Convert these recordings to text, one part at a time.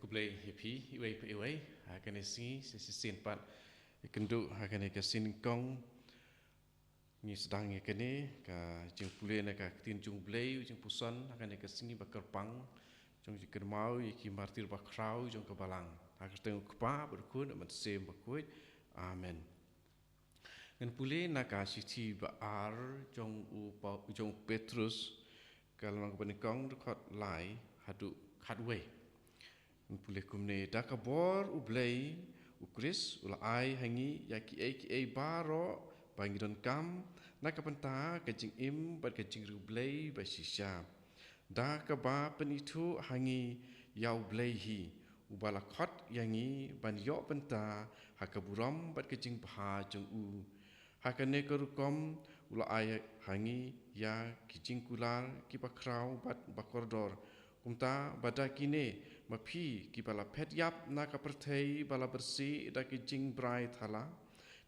kublai hipi iwei akan isi sin pat kenduk akan ke sin kong ni sedang kene ka jeng pulai na ka tin jung blai jeng pusan akan ke sini bakerpang jong jiker mau iki martir bakrau jong ke balang akan tengok kepa berkun amat sem berkuit amen ngan pulai na ka siti ba ar jong Petrus kalau mang penikong dekat lai hadu hadwe pulih kumne da kabor ublei ukris ula ai hangi ya ki ai baro bangi don kam na kapenta kajing im bat kajing rublei basisya da kaba penitu hangi yau blei hi ubala khot yangi ban yo penta hakaburam bat kajing bha jong u hakane karukom ula ai hangi ya kijing kular ki bakrau bat bakordor kumta bada kine mapi ki bala pet yap na ka perthei bala bersih da ki jing brai thala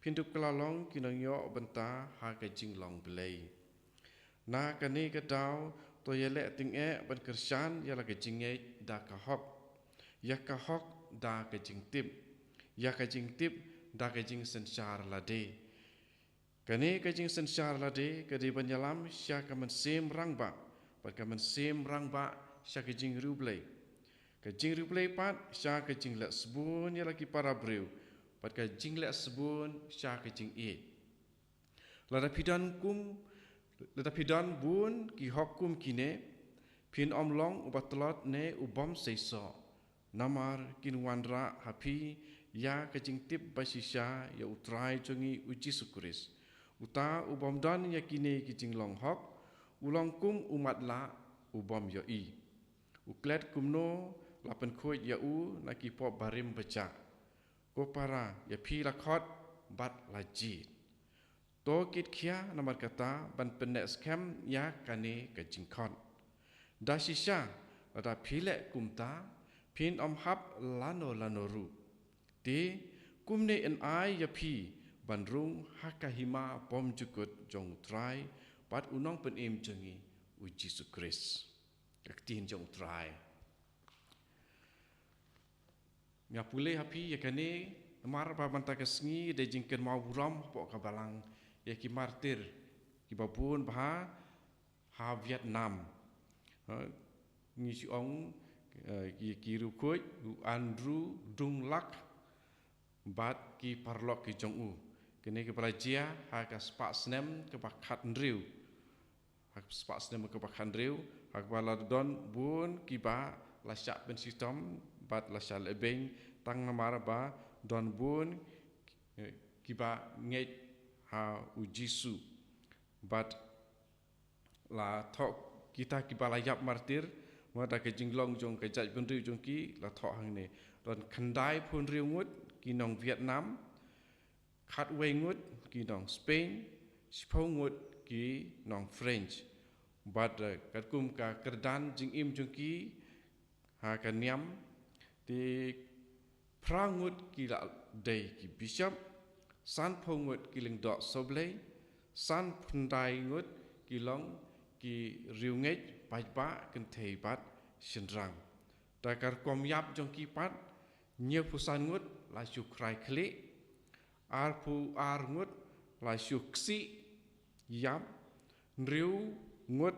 pindup kelalong kinong yo benta ha ka jing long belai na ka ni ka dau to yele ting e ban kersan ya la ka jing e da ka hok ya ka hok da ka jing tip ya ka jing tip da ka jing sensar la de kane ka jing sensar la de ka di banyalam sya ka man sem rang ba pat ka man sem rang ba sya ka jing rublei ka jing rublei pat sya ka jing la sebun ya lagi para breu pat ka jing la sebun sya ka jing e la da pidan bun ki hokum kine pin omlong ubat telot ne ubom seiso namar kin wandra hapi ya ka jing tip basisya ya utrai jongi uji sukuris uta ubom dan ya kine ki jing long hok ulong kum umat la ubom yo i uklet kumno lapan kuit ya u na ki pop barim baca ko para ya pi lakot bat lajit to kit kia namar kata ban pendek scam ya kane ke jingkot da sisya ada pilek kumta pin om hap lano ru ti kumne en ai ya pi bandrung hakahima pom jukut jong trai pat unong pen im jengi uji sukris aktin jong trai nya pulih hapi ya kane mar ba banta kesngi de jingken mau buram po ka balang ya ki martir ki babun bah ha Vietnam ni si ong ki rukut Andrew Dung Lak bat ki parlok ki jong u kene ke pelajia ha ka spak snem ke bakat ndriu ha spak snem ke bakat ndriu ha bala don bun ki ba la syak ben sistem bat la syak lebeng tang namara ba don bun ki ba ngai ha ujisu bat la thok kita ki ba la yap martir mata ke jinglong jong ke jaj ben riu jong ki la thok hang ne don khandai phun riu ngut ki nong Vietnam khat wei ngut ki nong Spain spong ngut ki nong French bat kat kum ka kerdan jing im jong ki ha ka niam ti prangut ki la dei ki bishop san pongut ki ling dok soblei san phundai ngut ki long ki riu ngej pai ba kan thei bat shinrang ta kar kom yap jong ki pat nye pusan ngut la shu krai khle ar pu ar ngut la shu ksi yap riu ngut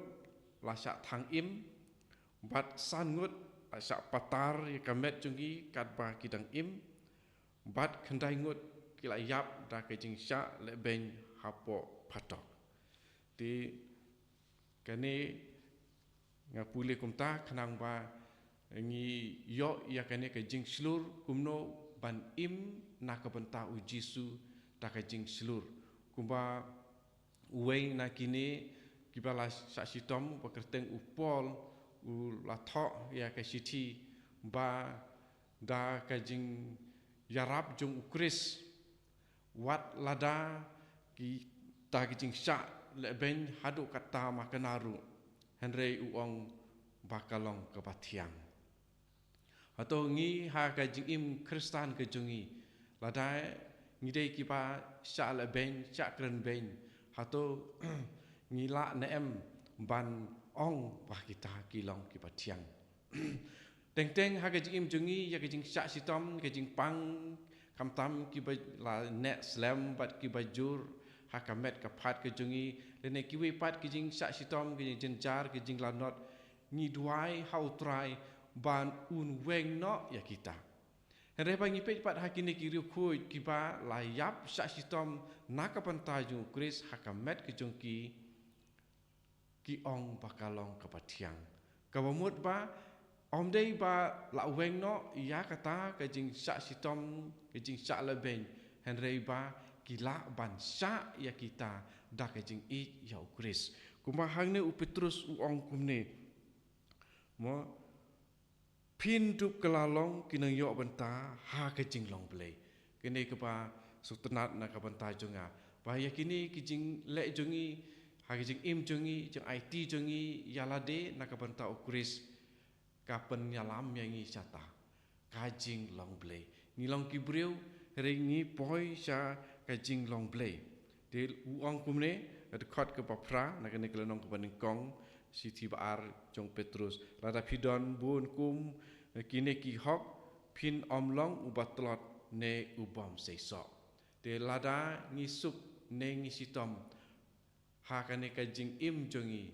la sha thang im bat san ngut la sha patar ya kamet jong ki kat ba kidang im bat khandai ngut ki la yap da ke jing sha le ben hapo patok ti kane ngapule kumta khanang ba ngi yo ya kane ke jing slur kumno ban im na ka benta ujisu ta ka jing slur kumba uwei na kini kibala sa sitom pakerteng upol u la tho ya ka siti ba da ka jing yarap jong ukris wat lada ki ta ki jing sha le ben hadu kata makanaru henrei uong bakalong ke batiang atau ngi ha ka jing im kristan ke jungi lada ngi dei ki ba sha le ben sha kren ben atau ngi la nem ban ong ba kita ki long ki batiang teng ha kajing im jungi ya kajing syak sitom kajing pang kam tam ki ba la net slam bat ki bajur ha kamet ka phat ke jungi lene ki we pat kajing syak sitom kajing jenjar kajing lanot ni duai hau trai ban un weng no ya kita Henry bangi pej pat hakini ki riu khuj ki ba la yap syak sitom naka pantai jung Chris ha kamet ke jungki ki ong bakalong kapatiang kabamut ba om dei ba la weng no ya kata kajing syak sitom kajing syak lebeng Henry ba kila ban syak ya kita da kajing I ya Chris kuma hang ne u Petrus u ong kumne mo pindup kelalong kinang yok benta ha kajing long blei kene kepa sutenat na ka benta junga ba ya kini kijing le jungi ha kajing im jungi jeng IT jungi yalade na ka benta u Chris kapen nyalam yang ngi sata kajing long blei ni long kibreu ringi poi sha kajing long blei de uang kumne dekat ke papra nak ne kelenong ke banding kong siti baar jong Petrus lada pidon bun kum kine ki hok pin omlong ubatlot ne ubam seisok de lada ngisuk ne ngisitom ha kane kajing im jongi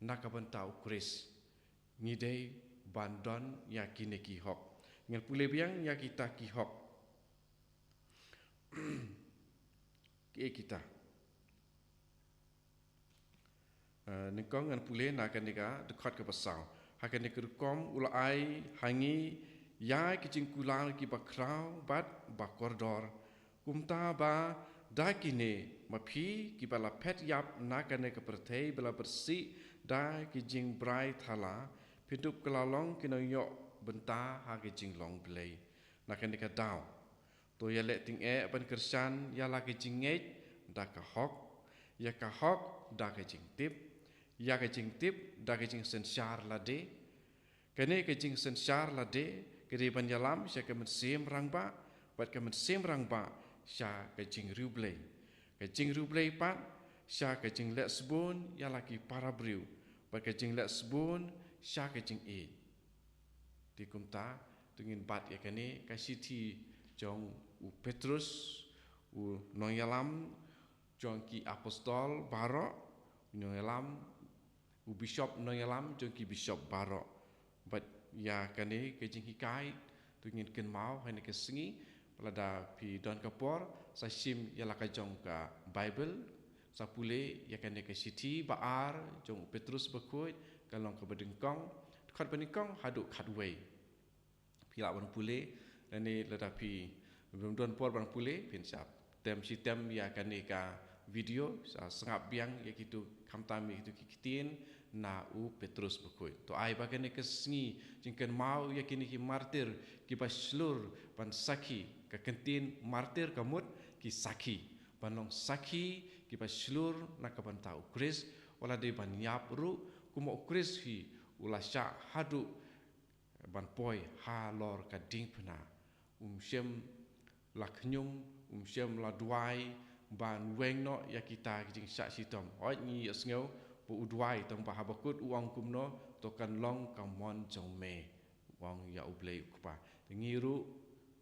nakabentau Chris ngidei bandon ya kine ki hok ngel pule biang ya kita ki hok ke kita nikong ngan pule na kan nika dekat ke pasau hakan nik kom ulai hangi ya kicing kulal ki bakrau bat bakordor kumta ba dakine mapi ki bala pet yap na kan ke pertei bala bersih da kijing brai thala pidup kelalong kinoyok benta ha kijing long blei na kan nika dau to ya le ting ban kersan ya la kijing ngej da ka hok ya ka hok da kijing tip ya kajing tip da kajing sensar lade kene kajing sensar lade kede banyalam sya kemen sem rangba bat kemen sem rangba sya kajing rublei pat sya kajing let sebun ya laki para briu bat kajing let sebun sya kajing e dikumta tungin bat ya kene kasiti jong u Petrus u noyalam jong ki apostol barok noyalam u bishop noyalam jongki bishop barok bat ya kane kejing hikai tungin ken mau hane ke sengi pelada pi don kapor sa sim ya la ka jong ka bible sa pule ya kane ke city baar jong Petrus bakut kalong ke bedengkong dekat bedengkong haduk khatway pi la ban pule lani lada pi belum don por ban pule pin sap tem sitem ya kane ka video sa sengap biang ya kitu kamtami itu kikitin na u Petrus bakoi to ai bagane kesngi jingken mau ya kini ki martir ki baslur ban saki ka kentin martir kamut ki saki banong saki ki baslur na ka ban tau Chris wala de ban yap ru kumo Chris hi ula sya hadu ban poi ha lor ka ding pna shem la knyum shem la duai ban weng no ya kita jing syak sitom oi ni asngeu bu udwai tong ba habakut uang kumno to kan long kamon jong me wang ya ublei kupa ngiru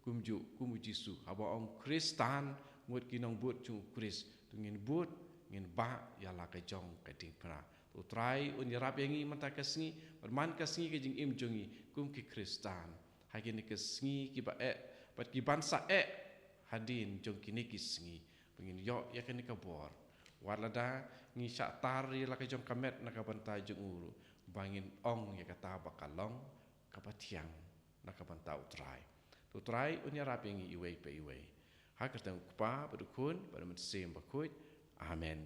kumju kumujisu haba ong Kristan mut kinong but chung Chris tungin but ngin ba ya la ka jong ka ding pra to try un yarap yangi mata kasngi berman kasngi ke jing im jongi kum ki Kristan hagin kasngi ki ba pat ki bansa hadin jong kini kisngi pengin yo ya kan ka bor walada ngi syak tari la ka jong kamet na ka bantai jong uru bangin ong ya kata bakalong kapatiang na ka bantau try to try unya rapi ngi iwei pe iwei ha ka tang kupa badukun pada mensem bakut amen